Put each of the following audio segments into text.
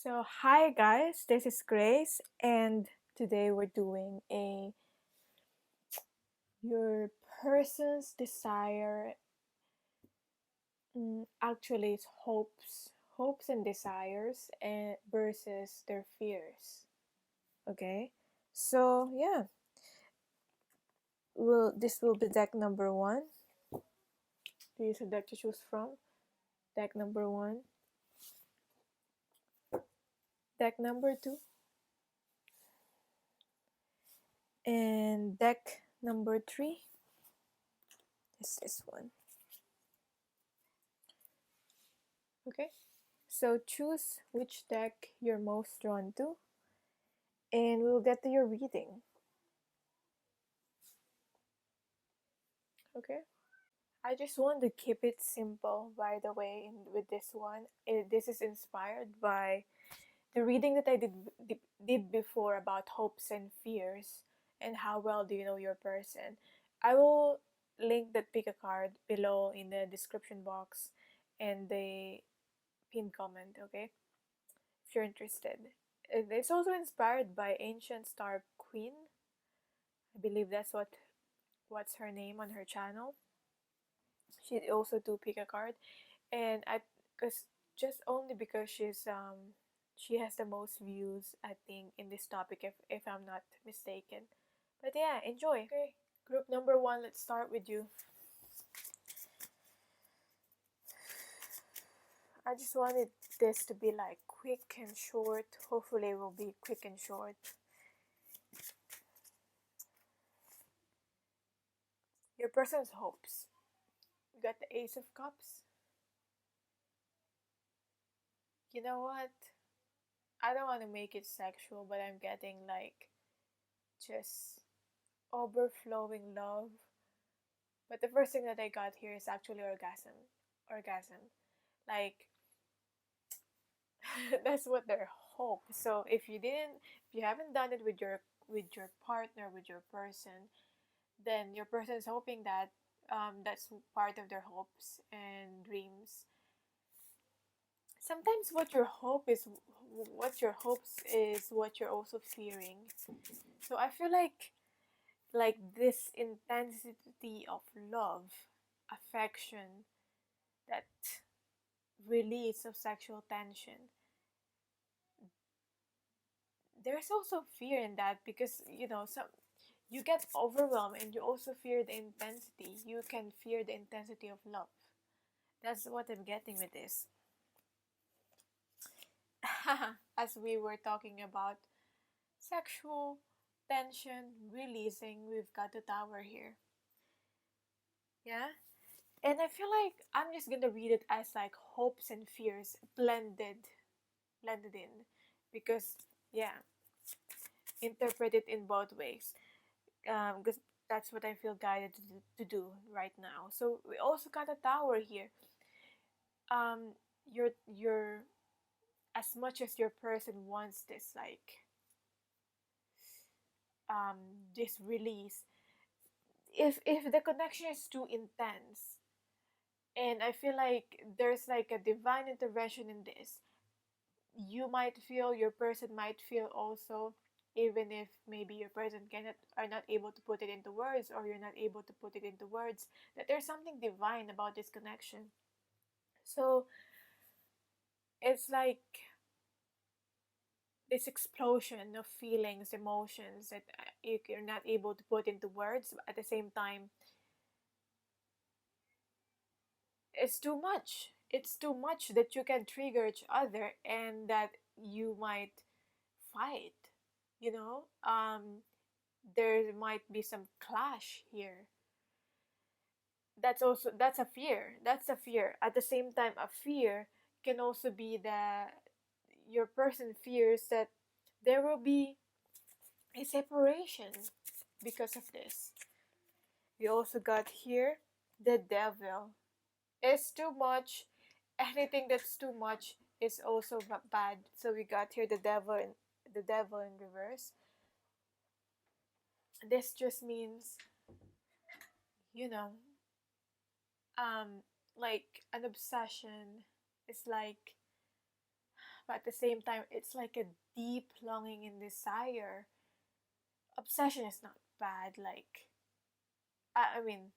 So, hi guys, this is Grace, and today we're doing a your person's desire. Actually, it's hopes and desires, and versus their fears. Okay, so yeah, this will be deck number one. Do you select to choose from? Deck number one, deck number two, and deck number three is this one. Okay. So choose which deck you're most drawn to, and we'll get to your reading. Okay? I just want to keep it simple, by the way, with this one. This is inspired by the reading that I did before about hopes and fears and how well do you know your person. I will link that pick a card below in the description box and the pinned comment, okay? If you're interested. It's also inspired by Ancient Star Queen. I believe that's what's her name on her channel. She also do pick a card, and I because just only because she has the most views, I think, in this topic, if I'm not mistaken. But yeah, enjoy. Okay, group number one. Let's start with you. I just wanted this to be like quick and short. Hopefully, it will be quick and short. Your person's hopes. You got the Ace of Cups. You know what? I don't want to make it sexual, but I'm getting like just overflowing love. But the first thing that I got here is actually orgasm. Orgasm. Like that's what their hope. So if you haven't done it with your partner, with your person, then your person is hoping that that's part of their hopes and dreams. Sometimes what your hopes is what you're also fearing. So I feel like this intensity of love, affection, that release of sexual tension, there's also fear in that, because some you get overwhelmed and you also fear the intensity. You can fear the intensity of love. That's what I'm getting with this. As we were talking about sexual tension releasing, we've got the tower here. Yeah. And I feel like I'm just gonna read it as like hopes and fears blended in, because yeah, interpret it in both ways. Because that's what I feel guided to do right now. So we also got a tower here. Um, your as much as your person wants this, like this release, if the connection is too intense, and I feel like there's like a divine intervention in this, your person might feel also, even if maybe your person cannot are not able to put it into words, or you're not able to put it into words, that there's something divine about this connection. So it's like this explosion of feelings, emotions that you're not able to put into words, but at the same time it's too much. It's too much that you can trigger each other, and that you might fight, you know there might be some clash here. That's a fear. That's a fear. At the same time, a fear can also be that your person fears that there will be a separation because of this. We also got here the devil. It's too much. Anything that's too much is also bad. So we got here the devil in reverse. This just means, you know, um, like an obsession. It's like but at the same time, it's like a deep longing and desire. Obsession is not bad, like, I mean,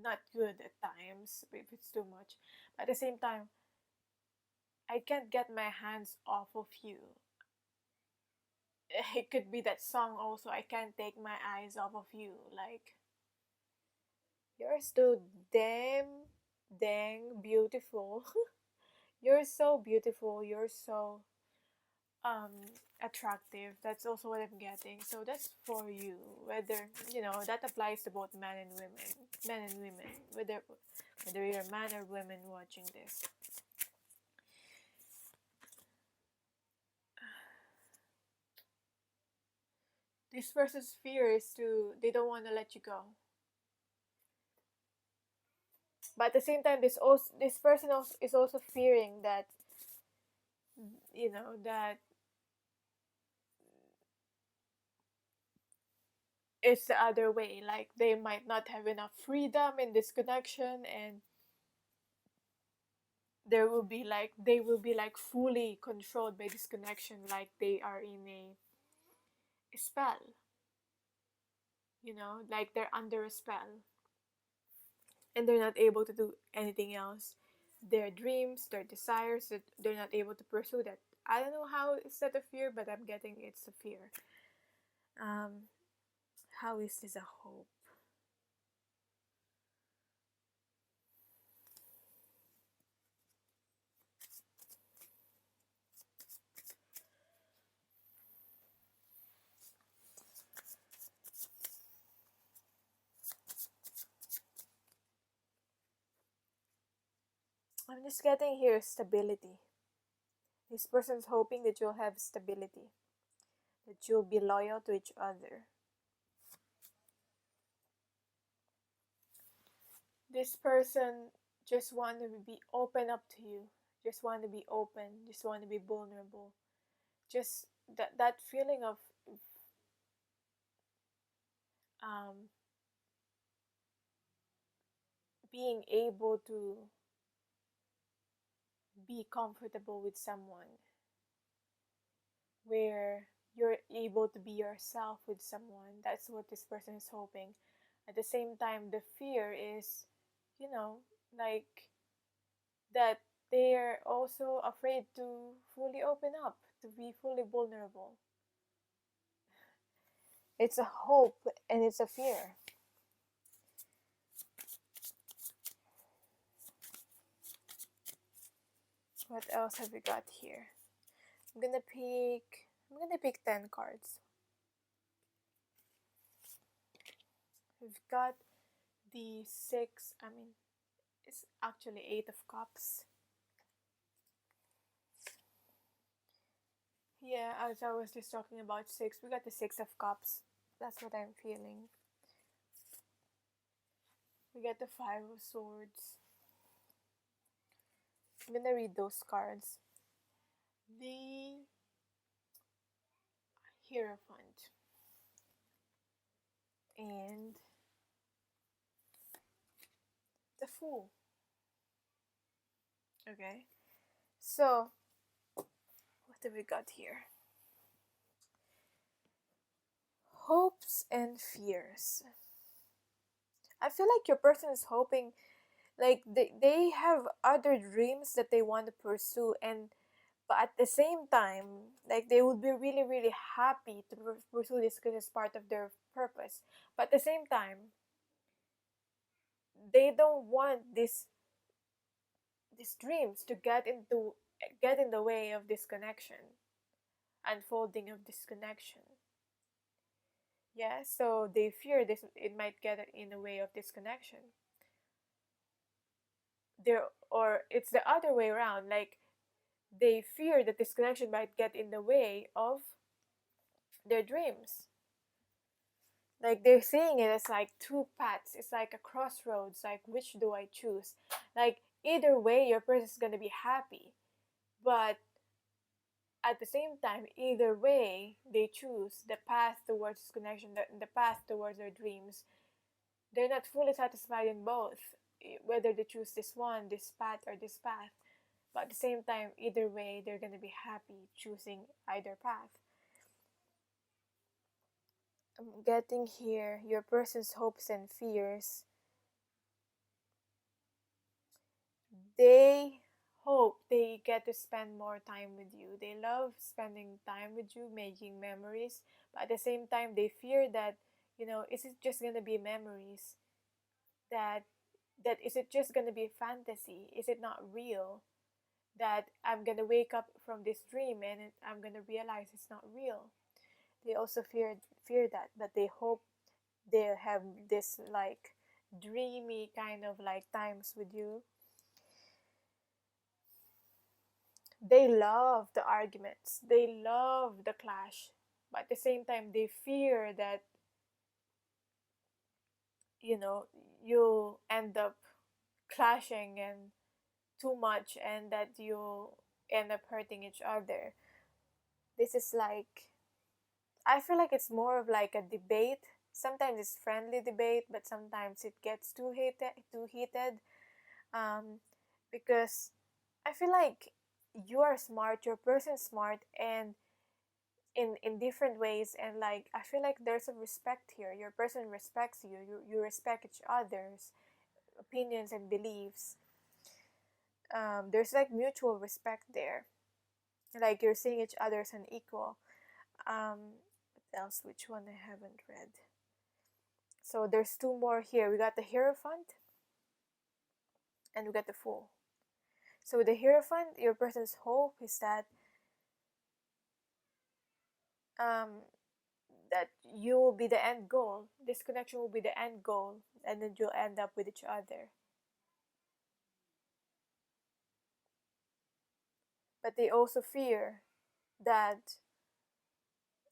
not good at times if it's too much. But at the same time, I can't get my hands off of you. It could be that song also. I can't take my eyes off of you. Like, you're so dang beautiful. You're so beautiful. You're so um attractive. That's also what I'm getting. So that's for you. Whether, that applies to both men and women. Men and women. Whether you're a man or women watching this. This person's fear is they don't want to let you go. But at the same time, this person also is also fearing that, that it's the other way. Like, they might not have enough freedom in this connection, and they will be like fully controlled by this connection, like they are in a spell. Like they're under a spell, and they're not able to do anything else. Their dreams, their desires, that they're not able to pursue that. I don't know how it's that a fear, but I'm getting it's a fear. How is this a hope? I'm just getting here stability. This person's hoping that you'll have stability, that you'll be loyal to each other. This person just want to be open up to you, just want to be open, just want to be vulnerable. Just that feeling of um, being able to be comfortable with someone, where you're able to be yourself with someone. That's what this person is hoping. At the same time, the fear is, like, that they're also afraid to fully open up, to be fully vulnerable. It's a hope and it's a fear. What else have we got here? I'm gonna pick 10 cards. We've got the it's actually 8 of cups. Yeah, as I was just talking about 6, we got the 6 of cups. That's what I'm feeling. We get the 5 of swords. I'm gonna read those cards. The Hierophant and the Fool. Okay, so what have we got here? Hopes and fears. I feel like your person is hoping, like they have other dreams that they want to pursue, and but at the same time, like they would be really really happy to pursue this because it's part of their purpose. But at the same time, they don't want these dreams to get in the way of this connection, unfolding of this connection. Yeah, so they fear this it might get in the way of this connection. Or it's the other way around, like they fear that this connection might get in the way of their dreams. Like they're seeing it as like two paths. It's like a crossroads. Like, which do I choose? Like, either way, your person's gonna be happy. But at the same time, either way they choose the path towards this connection, the path towards their dreams, they're not fully satisfied in both. Whether they choose this path or this path, But at the same time, either way, they're going to be happy choosing either path. I'm getting here your person's hopes and fears. They hope they get to spend more time with you. They love spending time with you, making memories. But at the same time, they fear that, is it just going to be memories? That is it just going to be a fantasy? Is it not real? That I'm going to wake up from this dream and I'm going to realize it's not real. They also fear that, but they hope they have this like dreamy kind of like times with you. They love the arguments, they love the clash, but at the same time they fear that you know you end up clashing and too much, and that you end up hurting each other. This is like, I feel like it's more of like a debate. Sometimes it's friendly debate, but sometimes it gets too heated. um because I feel like you are smart, your person's smart, and in different ways, and like I feel like there's a respect here. Your person respects you, you respect each other's opinions and beliefs. There's like mutual respect there, like you're seeing each other as an equal. What else? Which one I haven't read? So there's two more here. We got the Hierophant and we got the Fool. So the Hierophant, your person's hope is um that you will be the end goal. This connection will be the end goal, and then you'll end up with each other. But they also fear that,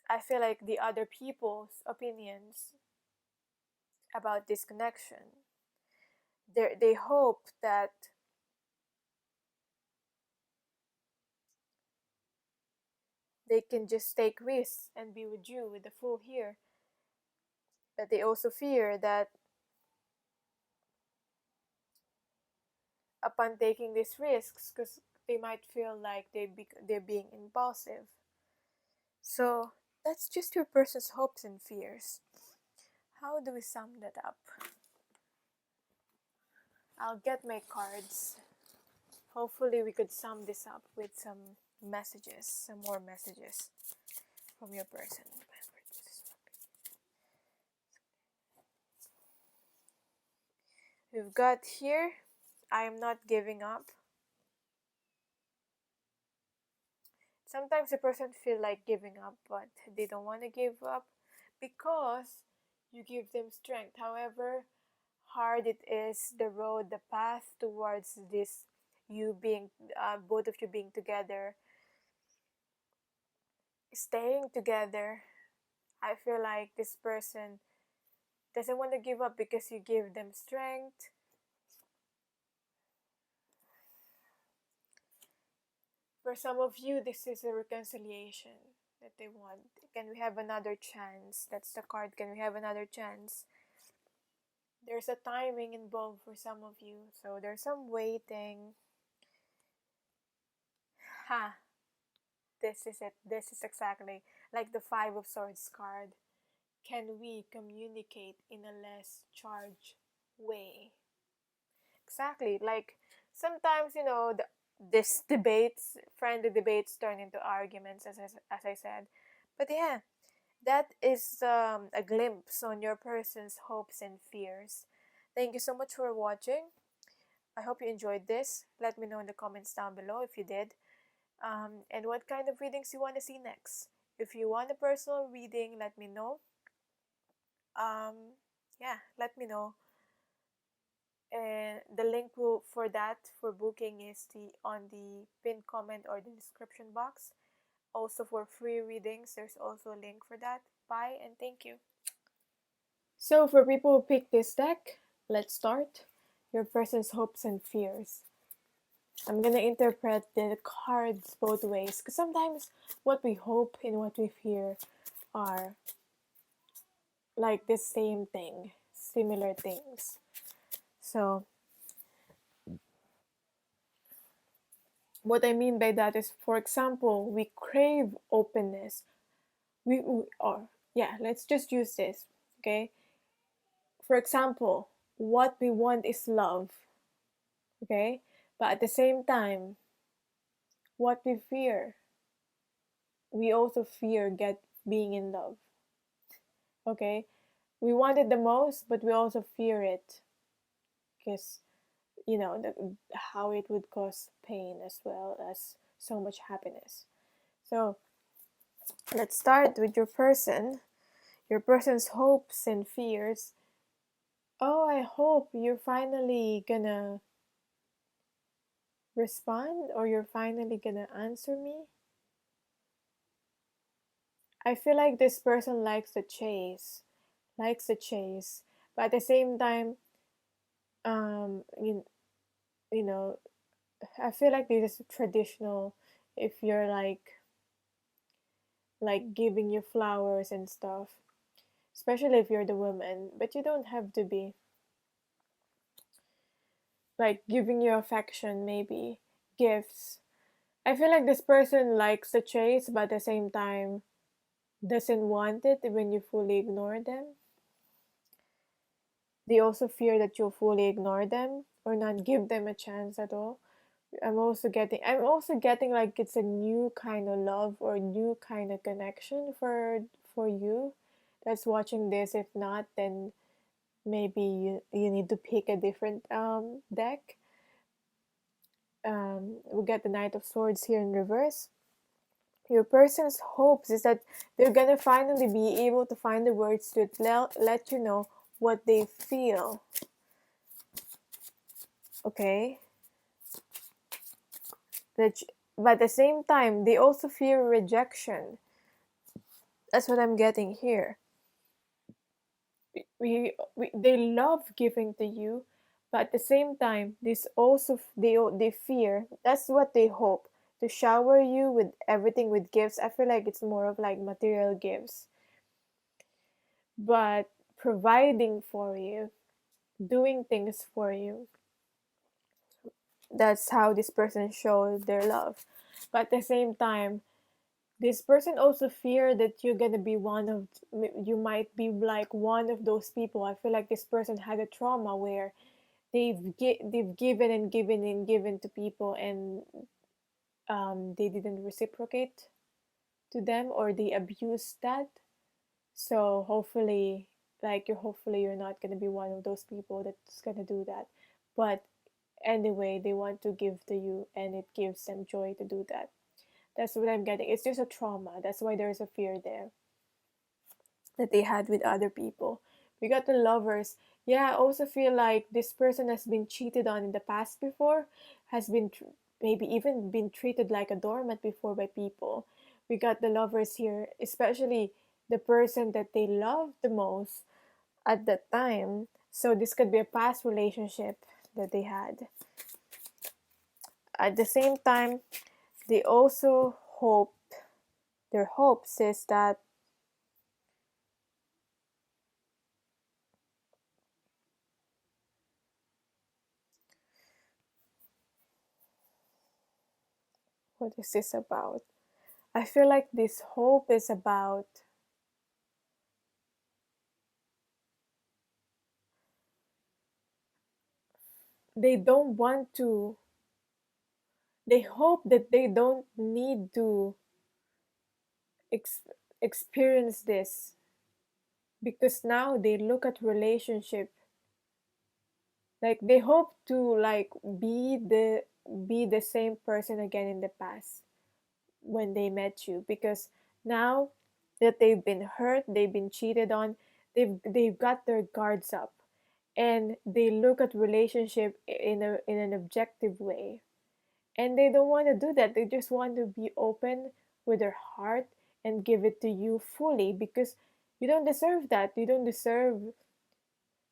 I feel like, the other people's opinions about this connection. They hope that they can just take risks and be with you, with the Fool here. But they also fear that upon taking these risks, because they might feel like they're being impulsive. So that's just your person's hopes and fears. How do we sum that up? I'll get my cards. Hopefully we could sum this up with some messages, some more messages from your person. We've got here, I am not giving up. Sometimes a person feel like giving up, but they don't want to give up because you give them strength. However hard it is, the road, the path towards this, you being, both of you being together, staying together, I feel like this person doesn't want to give up because you give them strength. For some of you, this is a reconciliation that they want. Can we have another chance? That's the card. Can we have another chance? There's a timing involved for some of you, so there's some waiting. Ha! This is it. This is exactly like the Five of Swords card. Can we communicate in a less charged way? Exactly. Like sometimes, this debates, friendly debates, turn into arguments, as I said. But yeah, that is a glimpse on your person's hopes and fears. Thank you so much for watching. I hope you enjoyed this. Let me know in the comments down below if you did. And what kind of readings you want to see next. If you want a personal reading, let me know. Yeah, let me know. And the link for that, for booking, is on the pinned comment or the description box. Also for free readings, there's also a link for that. Bye and thank you. So for people who pick this deck, let's start. Your person's hopes and fears. I'm gonna interpret the cards both ways, because sometimes what we hope and what we fear are like the same thing, similar things. So What I mean by that is, for example, we crave openness. Or yeah, let's just use this, okay? For example, what we want is love, okay? But at the same time, what we also fear get being in love, okay? We want it the most, but we also fear it because how it would cause pain as well as so much happiness. So let's start with your person's hopes and fears. Oh, I hope you're finally gonna respond, or you're finally gonna answer me. I feel like this person likes the chase, but at the same time, um, you, you know, I feel like this is traditional. If you're like giving you flowers and stuff, especially if you're the woman, but you don't have to be like giving you affection, maybe gifts. I feel like this person likes the chase, but at the same time doesn't want it when you fully ignore them. They also fear that you'll fully ignore them or not give them a chance at all. I'm also getting like it's a new kind of love or new kind of connection for you that's watching this. If not, then maybe you need to pick a different deck. We get the Knight of Swords here in reverse. Your person's hopes is that they're gonna finally be able to find the words to let you know what they feel. Okay? That, but at the same time, they also fear rejection. That's what I'm getting here. They love giving to you, but at the same time, this also they fear. That's what they hope, to shower you with everything, with gifts. I feel like it's more of like material gifts, but providing for you, doing things for you. That's how this person shows their love. But at the same time, this person also fear that you're gonna be you might be like one of those people. I feel like this person had a trauma where they've given and given and given to people, and they didn't reciprocate to them, or they abused that. So hopefully you're not gonna be one of those people that's gonna do that. But anyway, they want to give to you, and it gives them joy to do that. That's what I'm getting. It's just a trauma. That's why there's a fear there that they had with other people. We got the lovers. Yeah, I also feel like this person has been cheated on in the past before, has been maybe even been treated like a doormat before by people. We got the lovers here, especially the person that they love the most at that time. So this could be a past relationship that they had. At the same time, they also hope, their hopes is that what is this about? I feel like this hope is about they don't want to, they hope that they don't need to ex- experience this, because now they look at relationship like they hope to like be the same person again in the past when they met you, because now that they've been hurt, they've been cheated on, they've got their guards up, and they look at relationship in an objective way, and they don't want to do that. They just want to be open with their heart and give it to you fully, because you don't deserve that. You don't deserve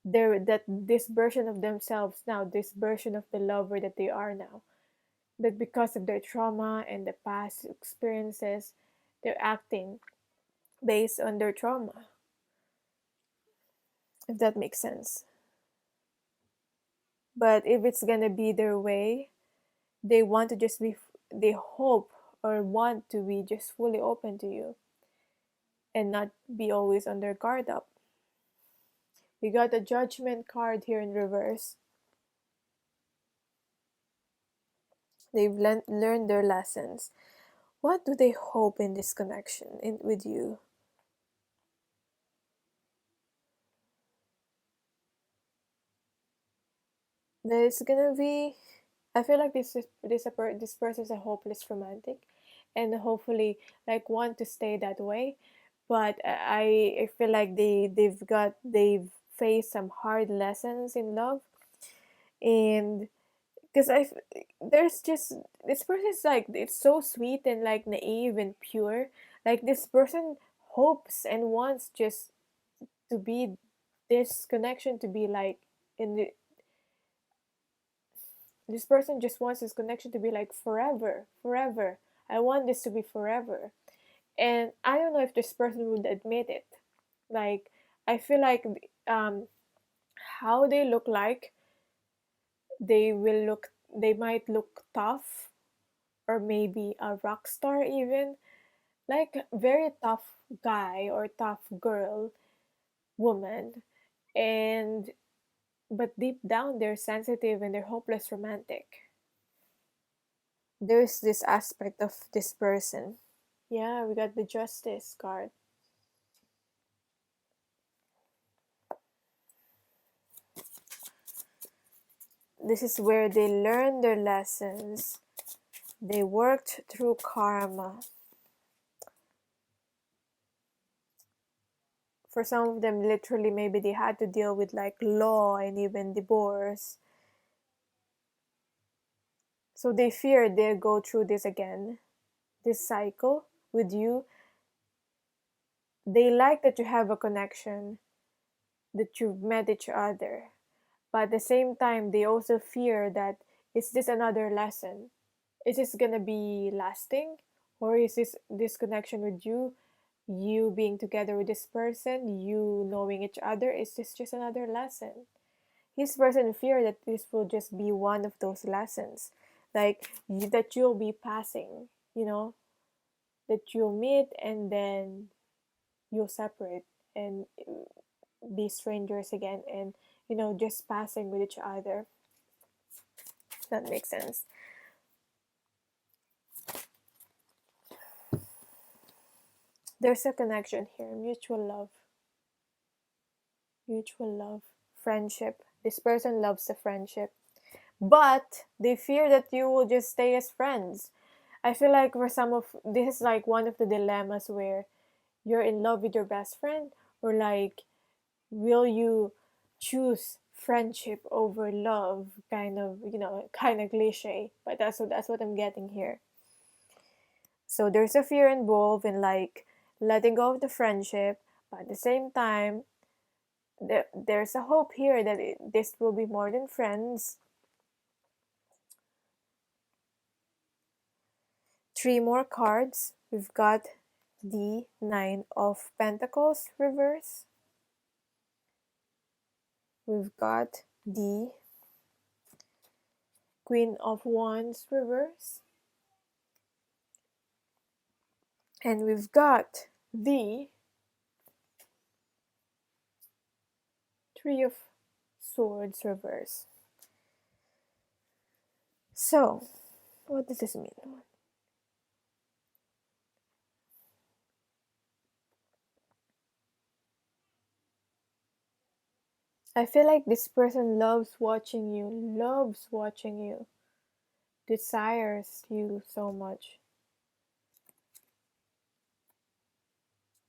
this version of themselves now, this version of the lover that they are now. But because of their trauma and the past experiences, they're acting based on their trauma, if that makes sense. But if it's gonna be their way, they want to just be they hope or want to be just fully open to you and not be always on their guard up. We got a judgment card here in reverse. They've learned their lessons. What do they hope in this connection with you? There's gonna be. I feel like this person is a hopeless romantic, and hopefully like want to stay that way. But I feel like they've faced some hard lessons in love, and because there's just this person is like it's so sweet and like naive and pure. Like this person hopes and wants just to be this connection to be like in the this person just wants this connection to be like forever, forever. I want this to be forever. And I don't know if this person would admit it. Like, I feel like um, how they look like, they might look tough or maybe a rock star even. Like, very tough guy or tough girl, woman. And, but deep down, they're sensitive and they're hopeless romantic. There's this aspect of this person. Yeah, we got the justice card. This is where they learn their lessons. They worked through karma. For some of them, literally, maybe they had to deal with like law and even divorce. So they fear they'll go through this again, this cycle with you. They like that you have a connection, that you've met each other. But at the same time, they also fear that is this another lesson? Is this gonna be lasting? Or is this connection with you being together with this person, you knowing each other, is this just another lesson? His person fear that this will just be one of those lessons. Like that you'll be passing, you know, that you'll meet and then you'll separate and be strangers again and just passing with each other. That makes sense. There's a connection here, mutual love, friendship. This person loves the friendship, but they fear that you will just stay as friends. I feel like for some of this is like one of the dilemmas where you're in love with your best friend, or like will you choose friendship over love, kind of, kind of cliche, but that's what I'm getting here. So there's a fear involved in like letting go of the friendship, but at the same time, there's a hope here that this will be more than friends. Three more cards. We've got the Nine of Pentacles reverse. We've got the Queen of Wands reverse. And we've got the Three of Swords reverse. So, what does this mean? I feel like this person loves watching you, desires you so much.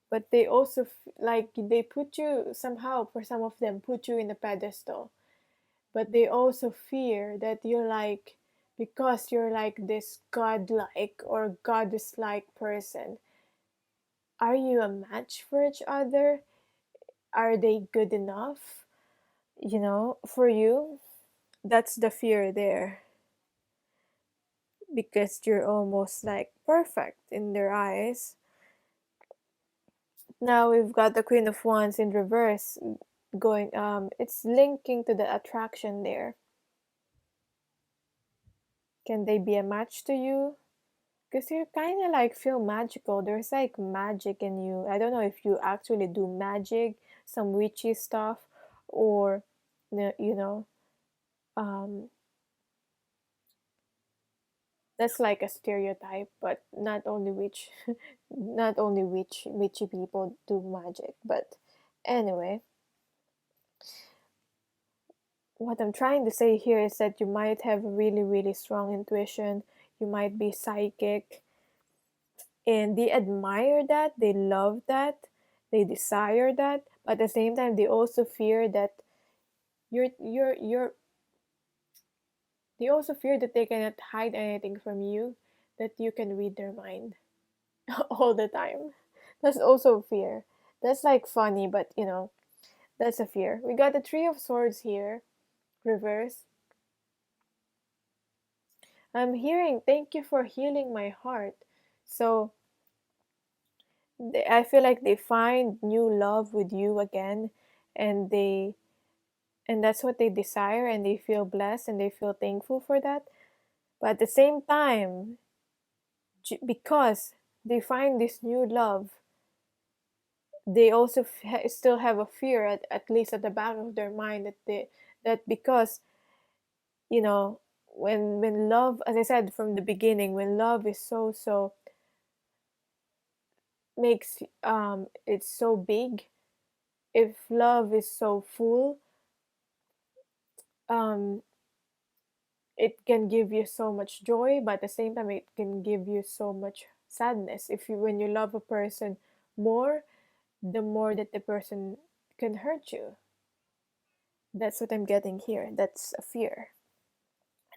But they also, like, they put you, somehow, for some of them, put you in a pedestal. But they also fear that you're like, because you're like this godlike or goddess-like person, are you a match for each other? Are they good enough, for you? That's the fear there. Because you're almost like perfect in their eyes. Now we've got the Queen of Wands in reverse going, it's linking to the attraction there. Can they be a match to you? because you kind of like feel magical. There's like magic in you. I don't know if you actually do magic, some witchy stuff, or you know, um, that's like a stereotype. But not only not only witchy people do magic. But anyway, what I'm trying to say here is that you might have a really, really strong intuition. You might be psychic, and they admire that, they love that, they desire that, but at the same time they also fear that you're they also fear that they cannot hide anything from you, that you can read their mind all the time. That's also fear. That's like funny, but that's a fear. We got the Three of Swords here, reverse. I'm hearing, thank you for healing my heart. So I feel like they find new love with you again, and that's what they desire, and they feel blessed and they feel thankful for that. But at the same time, because they find this new love, they also still have a fear, at least at the back of their mind, that because you know when love, as I said from the beginning, when love is so makes it's so big, if love is so full, um it can give you so much joy, but at the same time it can give you so much sadness. If you When you love a person more, the more that the person can hurt you. That's what I'm getting here. That's a fear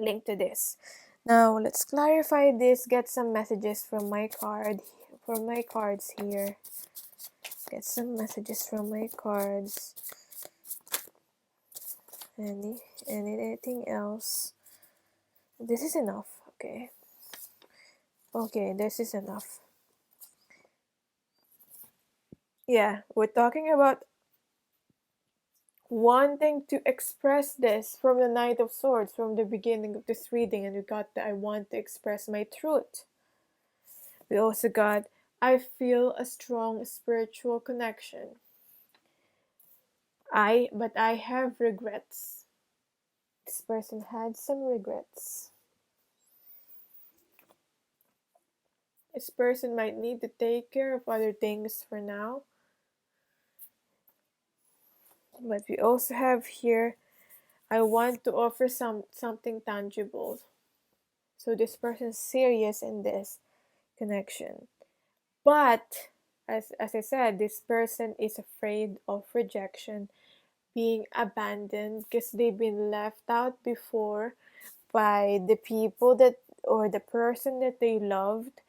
linked to this. Now let's clarify this, get some messages from my cards here. Get some messages from my cards. Anything else? This is enough. Okay, this is enough. Yeah, we're talking about wanting to express this from the Knight of Swords, from the beginning of this reading, and we got the I want to express my truth. We also got I feel a strong spiritual connection. But I have regrets. This person had some regrets. This person might need to take care of other things for now. But we also have here, I want to offer something tangible. So this person's serious in this connection. But as I said, this person is afraid of rejection, being abandoned, because they've been left out before by the people that, or the person that they loved.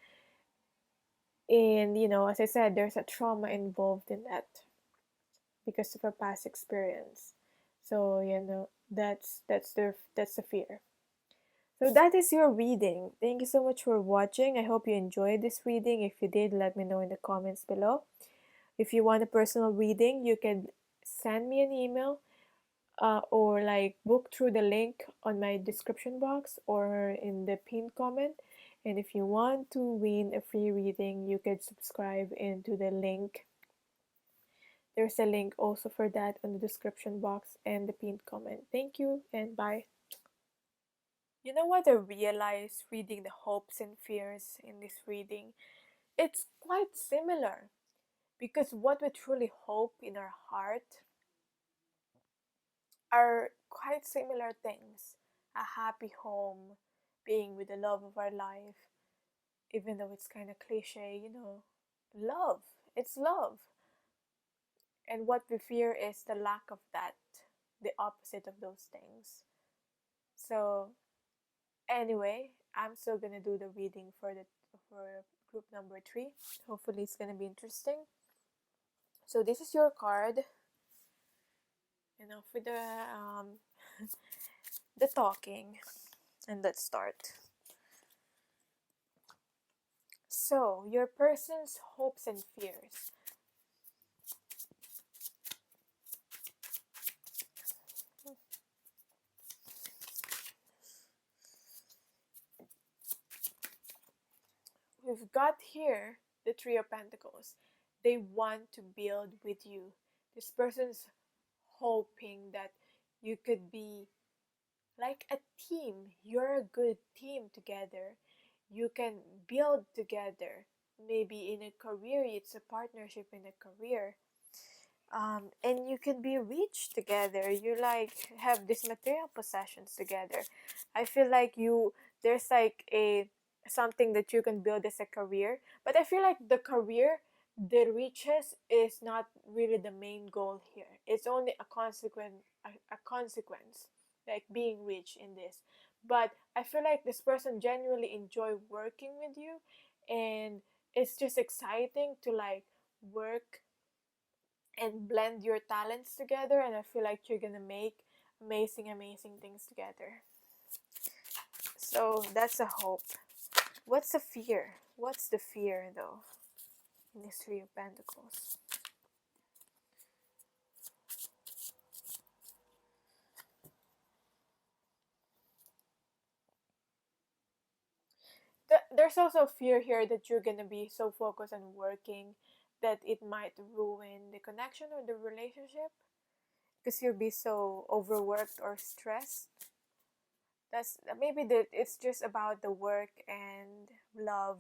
And as I said, there's a trauma involved in that because of a past experience. So that's the fear. So that is your reading. Thank you so much for watching. I hope you enjoyed this reading. If you did, let me know in the comments below. If you want a personal reading, you can send me an email, or like book through the link on my description box or in the pinned comment. And if you want to win a free reading, you can subscribe into the link. There's a link also for that on the description box and the pinned comment. Thank you and bye. You know what I realized reading the hopes and fears in this reading? It's quite similar, because what we truly hope in our heart are quite similar things. A happy home, being with the love of our life, even though it's kind of cliche, love. It's love. And what we fear is the lack of that, the opposite of those things. So, anyway, I'm still gonna do the reading for group number 3. Hopefully, it's gonna be interesting. So this is your card. Enough with the talking, and let's start. So, your person's hopes and fears. we've got here the Three of Pentacles. They want to build with you. This person's hoping that you could be like a team. You're a good team together. You can build together. Maybe in a career, it's a partnership in a career. And you can be rich together. You like have these material possessions together. I feel like there's like a something that you can build as a career, but I feel like the career, the riches is not really the main goal here. It's only a consequence, like being rich in this. But I feel like this person genuinely enjoy working with you, and it's just exciting to like work and blend your talents together, and I feel like you're gonna make amazing things together. So that's a hope. What's the fear? What's the fear though in this Three of Pentacles? There's also fear here that you're gonna be so focused on working that it might ruin the connection or the relationship because you'll be so overworked or stressed. That's maybe that it's just about the work and love,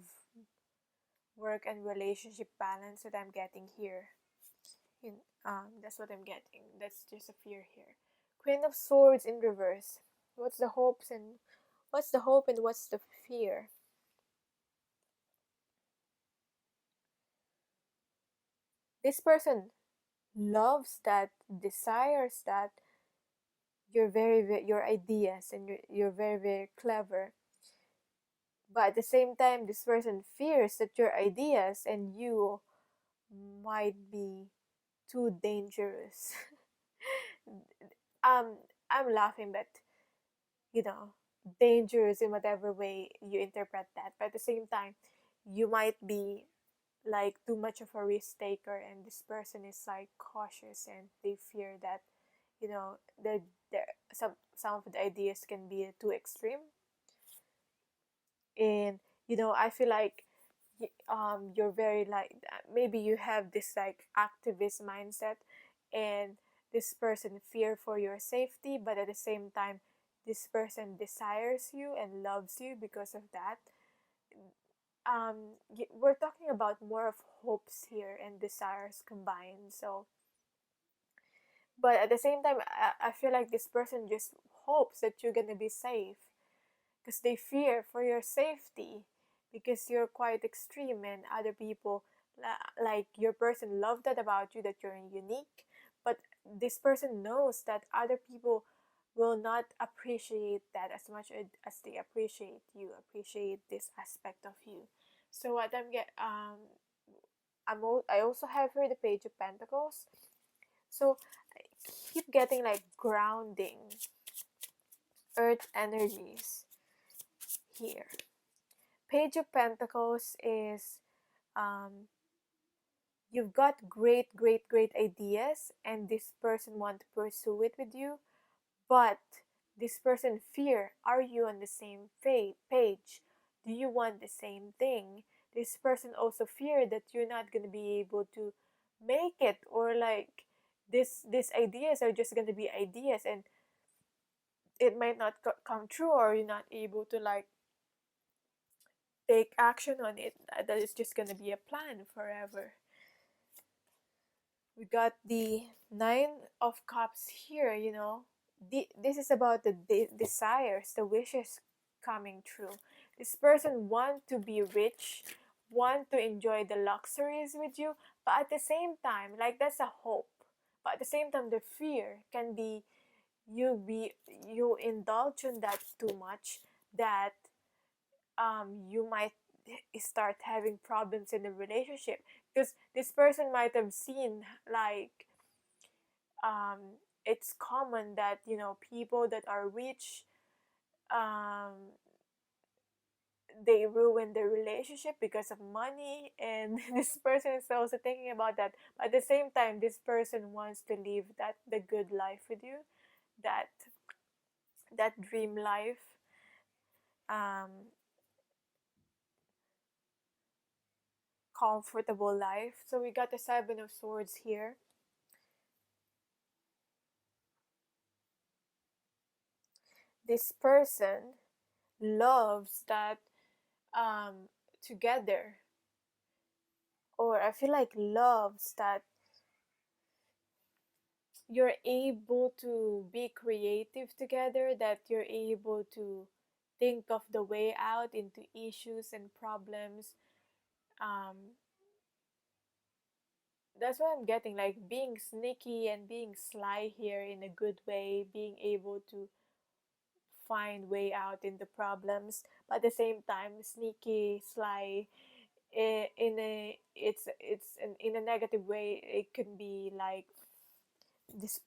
work and relationship balance that I'm getting here. In, that's what I'm getting. That's just a fear here. Queen of Swords in reverse. What's the hopes and what's the hope and what's the fear? This person loves that, desires that your ideas, and you're very clever. But at the same time, this person fears that your ideas and you might be too dangerous. um, I'm laughing, but you know, dangerous in whatever way you interpret that. But at the same time, you might be like too much of a risk taker, and this person is like cautious, and they fear that there some of the ideas can be too extreme. And I feel like you're very like maybe you have this like activist mindset, and this person fear for your safety, but at the same time this person desires you and loves you because of that. We're talking about more of hopes here and desires combined. So but at the same time, I feel like this person just hopes that you're gonna be safe because they fear for your safety because you're quite extreme, and other people like your person love that about you, that you're unique. But this person knows that other people will not appreciate that as much as they appreciate this aspect of you. So what I also have here the Page of Pentacles. So I keep getting like grounding earth energies here. Page of Pentacles is um, you've got great ideas, and this person want to pursue it with you, but this person fear, are you on the same page? Do you want the same thing? This person also fear that you're not going to be able to make it, or like these ideas are just going to be ideas, and it might not come true, or you're not able to like take action on it. That is just gonna be a plan forever. We got the Nine of Cups here. This is about the desires, the wishes coming true. This person want to be rich, want to enjoy the luxuries with you, but at the same time, like that's a hope. But at the same time, the fear can be you indulge in that too much, that you might start having problems in the relationship, because this person might have seen like it's common that people that are rich, um they ruin their relationship because of money, and this person is also thinking about that. But at the same time, this person wants to live the good life with you, that dream life. um comfortable life. So we got the Seven of Swords here. This person loves that together, or I feel like loves that you're able to be creative together, that you're able to think of the way out into issues and problems. Um, that's what I'm getting, like being sneaky and being sly here in a good way, being able to find way out in the problems, but at the same time sneaky, sly, in a in a negative way. It can be like this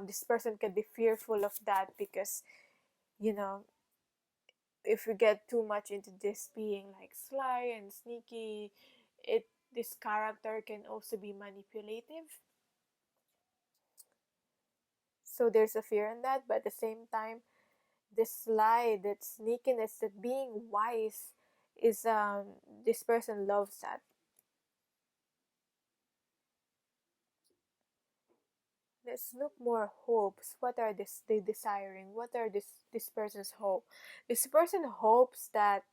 this person can be fearful of that because, you know, if we get too much into this being like sly and sneaky, it this character can also be manipulative. So there's a fear in that, but at the same time, this sly, that sneakiness, that being wise is this person loves that. Let's look more hopes. What are they desiring? What are this person's hope? This person hopes that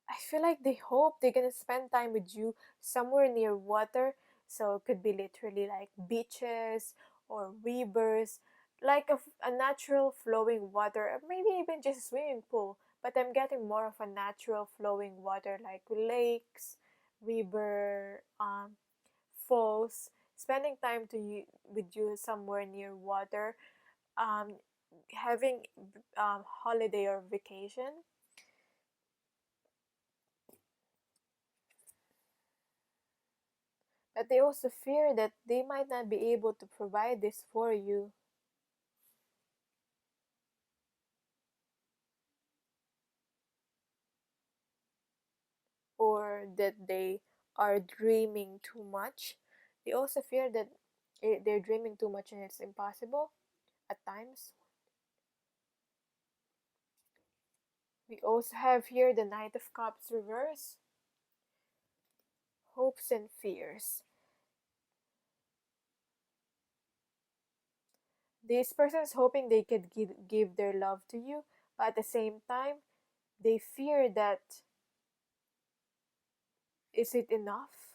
I feel like they hope they're gonna spend time with you somewhere near water. So it could be literally like beaches or rivers, like a natural flowing water, or maybe even just a swimming pool. But I'm getting more of a natural flowing water, like lakes, river, falls. Spending time with you somewhere near water, um, having holiday or vacation. But they also fear that they might not be able to provide this for you, or that they are dreaming too much. They also fear that they're dreaming too much and it's impossible at times. We also have here the Knight of Cups reverse, hopes and fears. This person is hoping they could give their love to you, but at the same time, they fear that is it enough?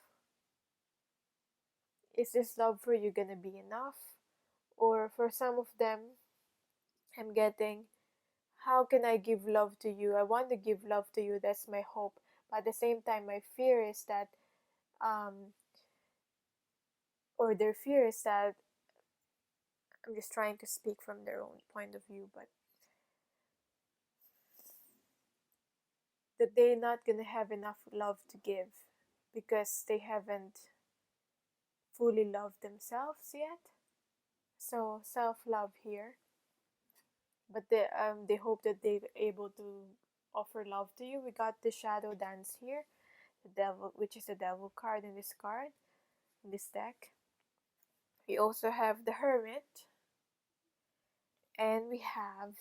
Is this love for you gonna be enough? Or for some of them, I'm getting, how can I give love to you? I want to give love to you. That's my hope. But at the same time, my fear is that, um, or their fear is that, I'm just trying to speak from their own point of view, but that they're not gonna have enough love to give because they haven't fully loved themselves yet. So self love here, but they hope that they're able to offer love to you. We got the shadow dance here, the devil, which is the devil card in this card, in this deck. We also have the hermit, and we have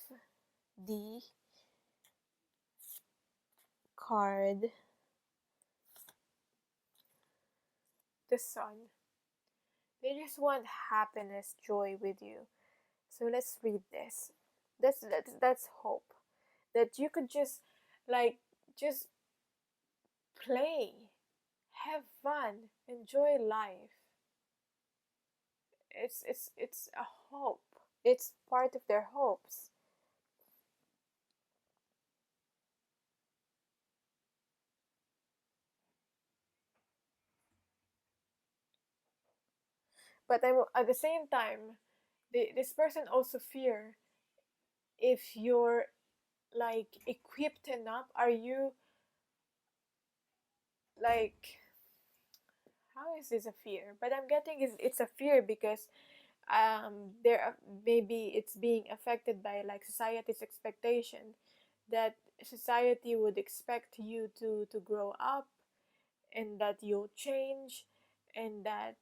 the card, the sun. They just want happiness, joy with you. So let's read this. That's hope. That you could just like just play, have fun, enjoy life. It's a hope. It's part of their hopes. But I'm at the same time, this person also fear if you're like equipped enough. Are you like, how is this a fear? But I'm getting is it's a fear because there are, maybe it's being affected by like society's expectation, that society would expect you to grow up, and that you'll change, and that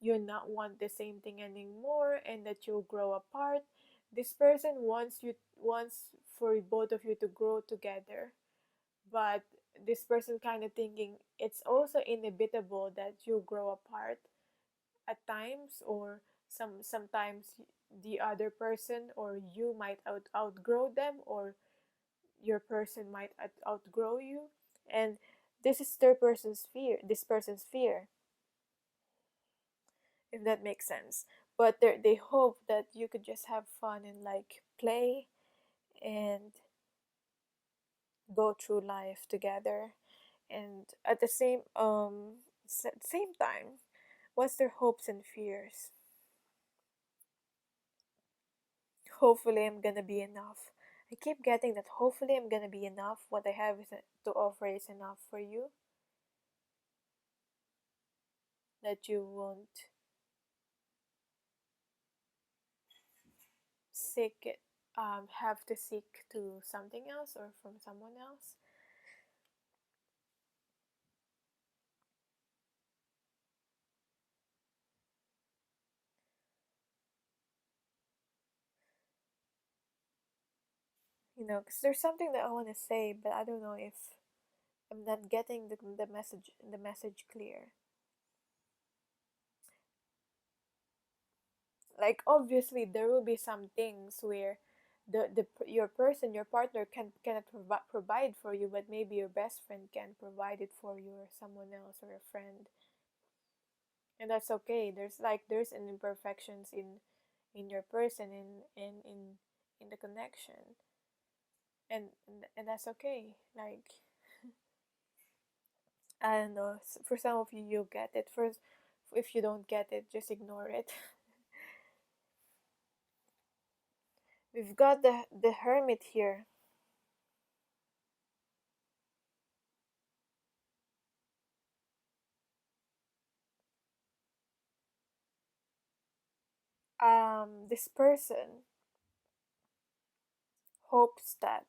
you'll not want the same thing anymore, and that you'll grow apart. This person wants for both of you to grow together. But this person kind of thinking it's also inevitable that you grow apart at times, or sometimes the other person or you might outgrow them, or your person might outgrow you. And this is their person's fear, this person's fear, if that makes sense. But they hope that you could just have fun and like play and go through life together. And at the same time, what's their hopes and fears? Hopefully I'm gonna be enough. I keep getting that hopefully I'm gonna be enough. What I have to offer is enough for you. That you won't seek it, have to seek to something else or from someone else. Because there's something that I want to say, but I don't know if I'm not getting the message clear. Like obviously there will be some things where your partner cannot provide for you, but maybe your best friend can provide it for you, or someone else, or a friend. And that's okay. There's an imperfections in your person, in the connection. And that's okay. Like, I don't know, for some of you you'll get it. First, if you don't get it, just ignore it. We've got the hermit here. This person hopes that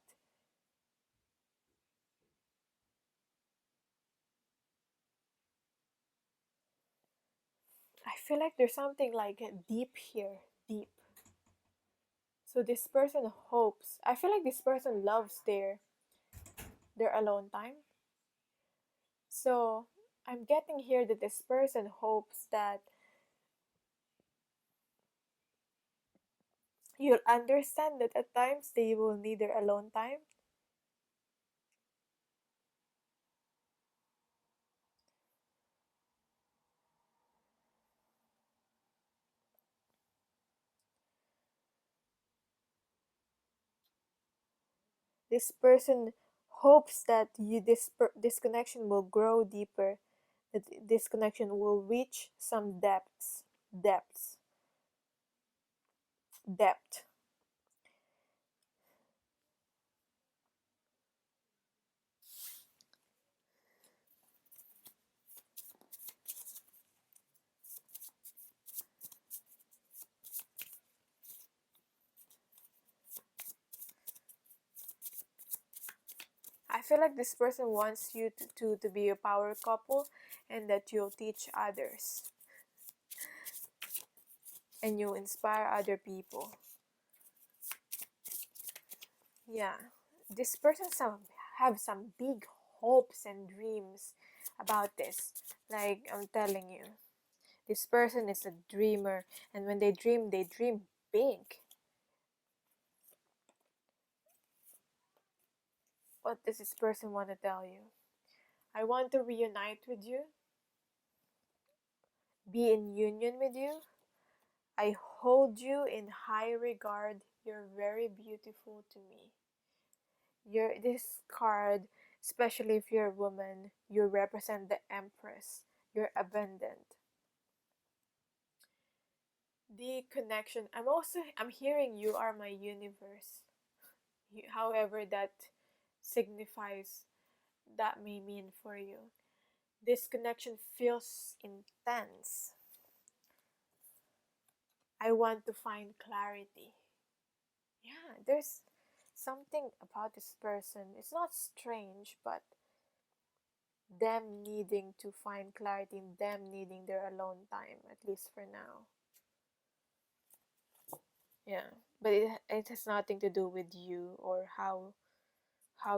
I feel like there's something like deep here, deep. So this person hopes. I feel like this person loves their alone time. So I'm getting here that this person hopes that you'll understand that at times they will need their alone time. This person hopes that this connection will grow deeper, that this connection will reach some depths, depth. I feel like this person wants you to be a power couple, and that you'll teach others and you'll inspire other people. Yeah, this person have some big hopes and dreams about this. Like I'm telling you, this person is a dreamer, and when they dream big. What does this person want to tell you? I want to reunite with you, be in union with you. I hold you in high regard. You're very beautiful to me. This card, especially if you're a woman, you represent the Empress. You're abundant. The connection. I'm hearing you are my universe. However that signifies, that may mean for you. This connection feels intense. I want to find clarity. Yeah, there's something about this person. It's not strange, but them needing to find clarity, them needing their alone time, at least for now. Yeah, but it has nothing to do with you or how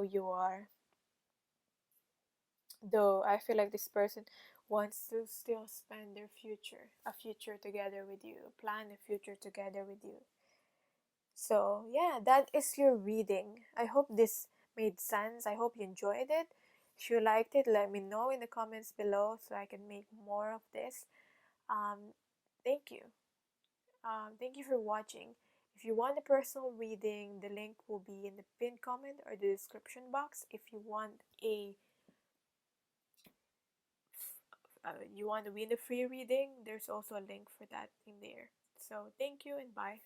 you are. Though I feel like this person wants to still spend their future, a future together with you, plan a future together with you. So yeah, that is your reading. I hope this made sense. I hope you enjoyed it. If you liked it, let me know in the comments below so I can make more of this. um Thank you. Thank you for watching. If you want a personal reading, the link will be in the pinned comment or the description box. If you want you want to win a free reading, there's also a link for that in there. So thank you and bye.